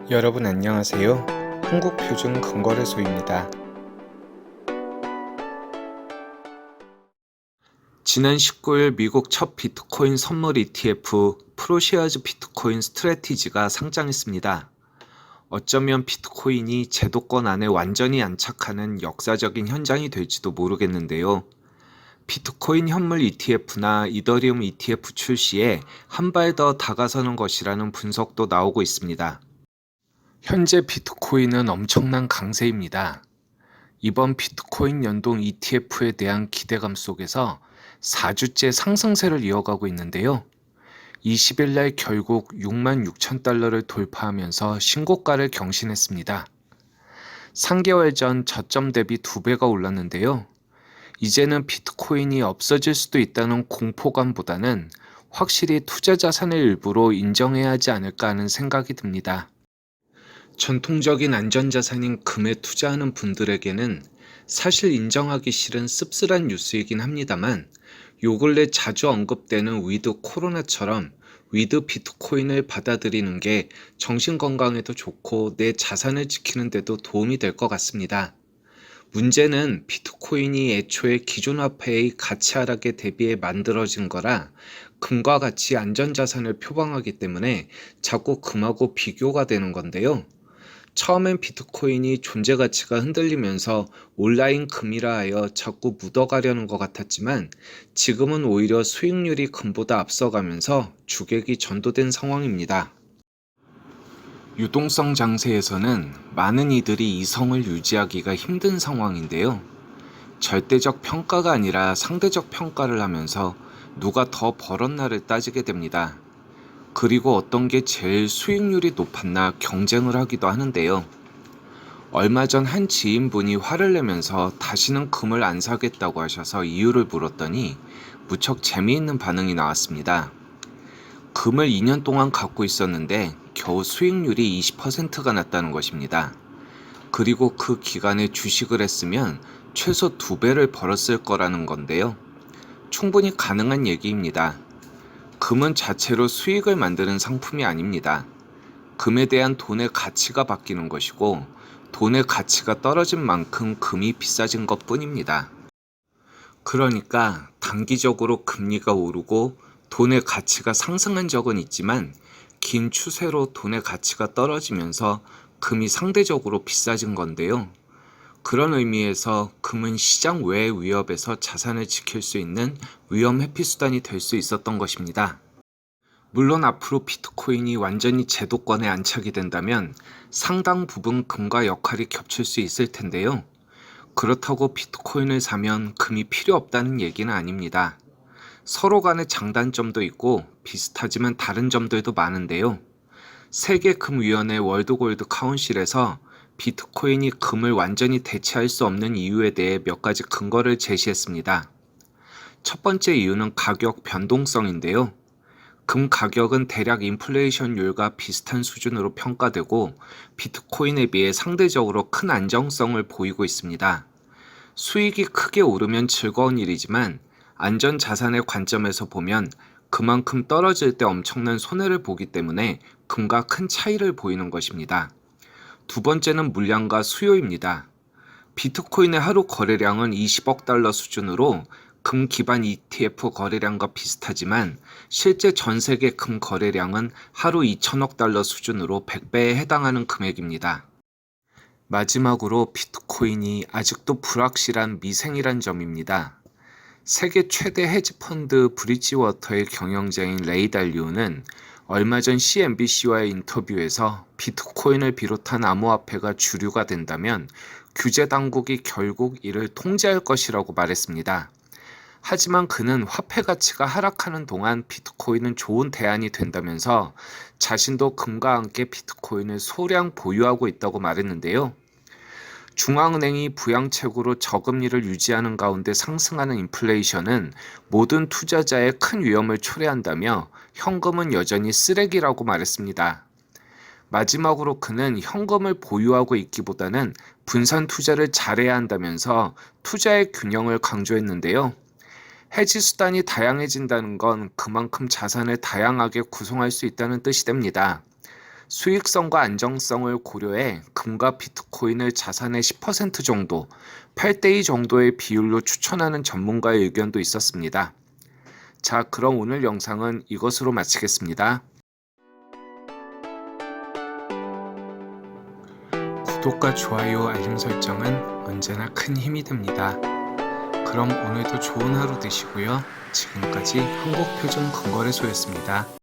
여러분 안녕하세요. 한국표준금거래소입니다. 지난 19일 미국 첫 비트코인 선물 ETF 프로시아즈 비트코인 스트래티지가 상장했습니다. 어쩌면 비트코인이 제도권 안에 완전히 안착하는 역사적인 현장이 될지도 모르겠는데요. 비트코인 현물 ETF나 이더리움 ETF 출시에 한 발 더 다가서는 것이라는 분석도 나오고 있습니다. 현재 비트코인은 엄청난 강세입니다. 이번 비트코인 연동 ETF에 대한 기대감 속에서 4주째 상승세를 이어가고 있는데요. 20일 날 결국 66,000달러를 돌파하면서 신고가를 경신했습니다. 3개월 전 저점 대비 2배가 올랐는데요. 이제는 비트코인이 없어질 수도 있다는 공포감보다는 확실히 투자 자산의 일부로 인정해야 하지 않을까 하는 생각이 듭니다. 전통적인 안전자산인 금에 투자하는 분들에게는 사실 인정하기 싫은 씁쓸한 뉴스이긴 합니다만 요 근래 자주 언급되는 위드 코로나처럼 위드 비트코인을 받아들이는 게 정신건강에도 좋고 내 자산을 지키는 데도 도움이 될 것 같습니다. 문제는 비트코인이 애초에 기존 화폐의 가치 하락에 대비해 만들어진 거라 금과 같이 안전자산을 표방하기 때문에 자꾸 금하고 비교가 되는 건데요. 처음엔 비트코인이 존재 가치가 흔들리면서 온라인 금이라 하여 자꾸 묻어가려는 것 같았지만 지금은 오히려 수익률이 금보다 앞서가면서 주객이 전도된 상황입니다. 유동성 장세에서는 많은 이들이 이성을 유지하기가 힘든 상황인데요. 절대적 평가가 아니라 상대적 평가를 하면서 누가 더 벌었나를 따지게 됩니다. 그리고 어떤 게 제일 수익률이 높았나 경쟁을 하기도 하는데요. 얼마 전 한 지인분이 화를 내면서 다시는 금을 안 사겠다고 하셔서 이유를 물었더니 무척 재미있는 반응이 나왔습니다. 금을 2년 동안 갖고 있었는데 겨우 수익률이 20%가 났다는 것입니다. 그리고 그 기간에 주식을 했으면 최소 2배를 벌었을 거라는 건데요. 충분히 가능한 얘기입니다. 금은 자체로 수익을 만드는 상품이 아닙니다. 금에 대한 돈의 가치가 바뀌는 것이고 돈의 가치가 떨어진 만큼 금이 비싸진 것 뿐입니다. 그러니까 단기적으로 금리가 오르고 돈의 가치가 상승한 적은 있지만 긴 추세로 돈의 가치가 떨어지면서 금이 상대적으로 비싸진 건데요. 그런 의미에서 금은 시장 외의 위협에서 자산을 지킬 수 있는 위험 회피 수단이 될 수 있었던 것입니다. 물론 앞으로 비트코인이 완전히 제도권에 안착이 된다면 상당 부분 금과 역할이 겹칠 수 있을 텐데요. 그렇다고 비트코인을 사면 금이 필요 없다는 얘기는 아닙니다. 서로 간의 장단점도 있고 비슷하지만 다른 점들도 많은데요. 세계금위원회 월드골드 카운실에서 비트코인이 금을 완전히 대체할 수 없는 이유에 대해 몇 가지 근거를 제시했습니다. 첫 번째 이유는 가격 변동성인데요. 금 가격은 대략 인플레이션율과 비슷한 수준으로 평가되고 비트코인에 비해 상대적으로 큰 안정성을 보이고 있습니다. 수익이 크게 오르면 즐거운 일이지만 안전자산의 관점에서 보면 그만큼 떨어질 때 엄청난 손해를 보기 때문에 금과 큰 차이를 보이는 것입니다. 두 번째는 물량과 수요입니다. 비트코인의 하루 거래량은 20억 달러 수준으로 금 기반 ETF 거래량과 비슷하지만 실제 전 세계 금 거래량은 하루 2천억 달러 수준으로 100배에 해당하는 금액입니다. 마지막으로 비트코인이 아직도 불확실한 미생이란 점입니다. 세계 최대 헤지펀드 브리지워터의 경영자인 레이 달리오는 얼마 전 CNBC와의 인터뷰에서 비트코인을 비롯한 암호화폐가 주류가 된다면 규제 당국이 결국 이를 통제할 것이라고 말했습니다. 하지만 그는 화폐 가치가 하락하는 동안 비트코인은 좋은 대안이 된다면서 자신도 금과 함께 비트코인을 소량 보유하고 있다고 말했는데요. 중앙은행이 부양책으로 저금리를 유지하는 가운데 상승하는 인플레이션은 모든 투자자의 큰 위험을 초래한다며 현금은 여전히 쓰레기라고 말했습니다. 마지막으로 그는 현금을 보유하고 있기보다는 분산 투자를 잘해야 한다면서 투자의 균형을 강조했는데요. 해지 수단이 다양해진다는 건 그만큼 자산을 다양하게 구성할 수 있다는 뜻이 됩니다. 수익성과 안정성을 고려해 금과 비트코인을 자산의 10% 정도, 8대2 정도의 비율로 추천하는 전문가의 의견도 있었습니다. 자, 그럼 오늘 영상은 이것으로 마치겠습니다. 구독과 좋아요, 알림 설정은 언제나 큰 힘이 됩니다. 그럼 오늘도 좋은 하루 되시고요. 지금까지 한국표준건거래소였습니다.